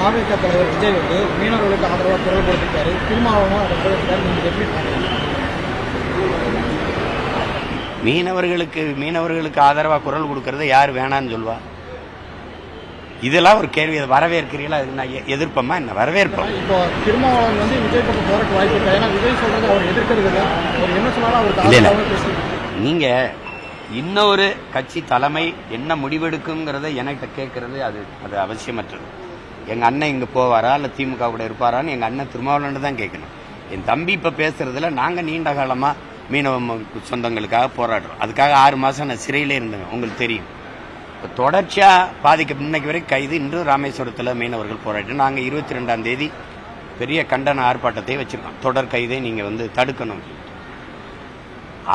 பாஜக தலைவர் விஜய் வந்து மீனவர்களுக்கு ஆதரவாக குரல் கொடுத்திருக்காரு. திருமாவளவனும் அதை போயிருக்காரு. நீங்க எப்படி பாக்குறீங்க? மீனவர்களுக்கு ஆதரவாக குரல் கொடுக்கறத யார் வேணான்னு சொல்வா? இதெல்லாம் ஒரு கேள்வி. வரவேற்கிறீங்களா? நான் எதிர்ப்பமா என்ன? வரவேற்போம். இப்போ திருமாவளவன் வந்து விஜய் பக்கம் போறதுக்கு வாய்ப்பு இல்லை. ஏன்னா விஜய் சொல்றது அவர் எதிர்க்கிறது இல்லை. அவர் என்ன சொன்னாலும் அவருக்கு நீங்க இன்னொரு கட்சி தலைமை என்ன முடிவெடுக்குங்கிறத என்கிட்ட கேட்கறது அது அவசியமற்றது. எங்க அண்ணன் இங்க போவாரா இல்ல திமுக கூட இருப்பாரான்னு எங்க அண்ணன் திருமாவளவன் தான் கேட்கணும். என் தம்பி இப்ப பேசுறதுல நாங்க நீண்ட காலமா மீனவ சொந்தங்களுக்காக போராடுறோம். அதுக்காக 6 மாசம் நான் சிறையிலே இருந்தேன். உங்களுக்கு தெரியும். தொடர்ச்சியா இன்னைக்கு வரைக்கும் கைது. இன்று ராமேஸ்வரத்தில் மீனவர்கள் போராட்டம். நாங்கள் 22ஆம் தேதி பெரிய கண்டன ஆர்ப்பாட்டத்தை வச்சிருக்கோம். தொடர் கைதை நீங்க தடுக்கணும்.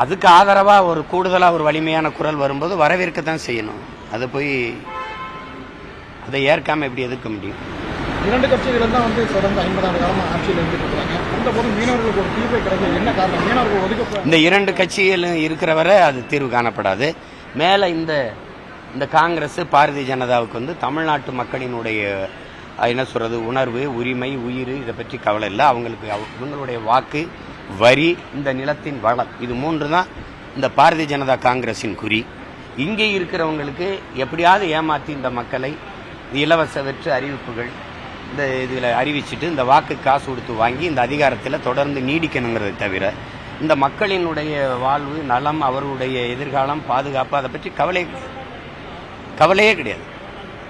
அதுக்கு ஆதரவா ஒரு கூடுதலா ஒரு வலிமையான குரல் வரும்போது வரவேற்கத்தான் செய்யணும். அதை ஏற்காம எப்படி எதிர்க்க முடியும்? 2 கட்சிகள் தான் தொடர்ந்து 50 ஆண்டு காலமா ஆட்சியில் இருந்துருக்காங்க. அந்த போது மீனவர்களுக்கு ஒரு தீர்வை கிடையாது. என்ன காரணம்? மீனவர்கள் ஒதுக்க இந்த 2 கட்சிகளும் இருக்கிறவரை அது தீர்வு காணப்படாது. மேல இந்த காங்கிரஸ் பாரதிய ஜனதாவுக்கு தமிழ்நாட்டு மக்களினுடைய என்ன சொல்றது உணர்வு, உரிமை, உயிர் இதை பற்றி கவலை இல்லை. இவங்களுடைய வாக்கு, வரி, இந்த நிலத்தின் வளம், இது 3 தான் இந்த பாரதிய ஜனதா காங்கிரசின் குறி. இங்கே இருக்கிறவங்களுக்கு எப்படியாவது ஏமாற்றி இந்த மக்களை இலவச வெற்று அறிவிப்புகள் இந்த இதில் அறிவிச்சுட்டு இந்த வாக்கு காசு கொடுத்து வாங்கி இந்த அதிகாரத்தில் தொடர்ந்து நீடிக்கணுங்கிறதை தவிர இந்த மக்களினுடைய வாழ்வு, நலம், அவர்களுடைய எதிர்காலம், பாதுகாப்பு அதை பற்றி கவலையே கிடையாது.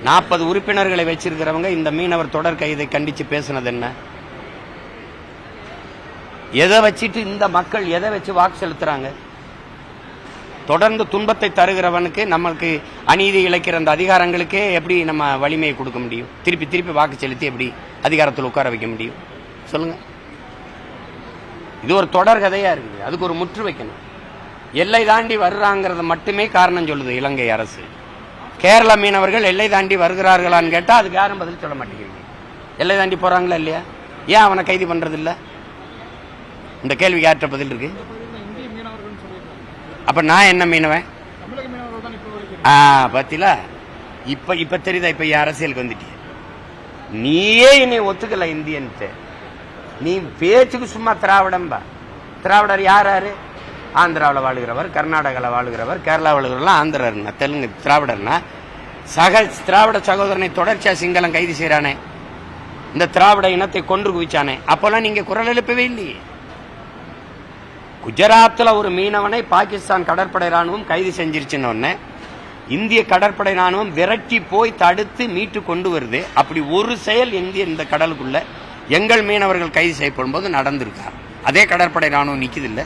40 உறுப்பினர்களை வச்சிருக்கிறவங்க இந்த மீனவர் தொடர் கைதை கண்டிச்சு பேசுனது என்ன? எதை வச்சுட்டு இந்த மக்கள் எதை வச்சு வாக்கு செலுத்துறாங்க? தொடர்ந்து துன்பத்தை தருகிறவனுக்கு, நம்மளுக்கு அநீதி இழைக்கிற அந்த அதிகாரங்களுக்கே எப்படி நம்ம வலிமையை கொடுக்க முடியும்? திருப்பி வாக்கு செலுத்தி எப்படி அதிகாரத்தில் உட்கார வைக்க முடியும்? சொல்லுங்க. இது ஒரு தொடர் கதையா இருக்குது. அதுக்கு ஒரு முற்று வைக்கணும். எல்லை தாண்டி வர்றாங்கிறத மட்டுமே காரணம் சொல்லுது இலங்கை அரசு. கேரள மீனவர்கள் எல்லை தாண்டி வருகிறார்களான்னு கேட்டா அதுக்கு யாரும் பதில் சொல்ல மாட்டேங்கிறீங்க. எல்லை தாண்டி போறாங்களா இல்லையா? ஏன் அவனை கைது பண்றது இல்ல? இந்த கேள்விக்கு யார்கிட்ட பதில் இருக்கு? அப்ப நான் என்ன மீனவன்? பத்தில இப்ப தெரியுதா? இப்ப அரசியலுக்கு வந்துட்டிய. நீயே என்னை ஒத்துக்கல இந்தியன்ட்டு. நீ பேச்சுக்கு சும்மா திராவிடம்பா. திராவிடர் யாரு? ஆந்திராவில் வாழுகிறவர், கர்நாடகாவில் வாழுகிறவர், கேரளாவில் வாழுகிறவர்லாம் ஆந்திரர், தெலுங்கு திராவிடர்னா திராவிட சகோதரனை தொடர்ச்சியா சிங்களம் கைது செய்யறானே, இந்த திராவிட இனத்தை கொன்று குவிச்சானே, அப்பெல்லாம் நீங்க குரல் எழுப்பவே இல்லையே. குஜராத்தில் ஒரு மீனவனை பாகிஸ்தான் கடற்படை ராணுவம் கைது செஞ்சிருச்சுன்னு இந்திய கடற்படை ராணுவம் விரட்டி போய் தடுத்து மீட்டு கொண்டு வருது. அப்படி ஒரு செயல் இந்த கடலுக்குள்ள எங்கள் மீனவர்கள் கைது செய்யப்படும் போது நடந்திருக்கா? அதே கடற்படை ராணுவம் நிக்குது இல்ல?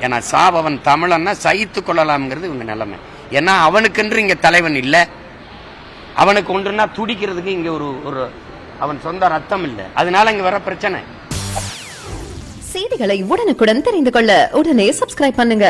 ஏன்னா சாபவன் தமிழன்னா சகித்து கொள்ளலாம்ங்கிறது இவங்க நிலைமை. ஏன்னா அவனுக்கென்று இங்க தலைவன் இல்ல. அவனுக்கு ஒன்றுனா துடிக்கிறதுக்கு இங்க ஒரு அவன் சொந்த ரத்தம் இல்லை. அதனால இங்க வர பிரச்சனை. செய்திகளை உடனுக்குடன் தெரிந்து கொள்ள உடனே சப்ஸ்கிரைப் பண்ணுங்க.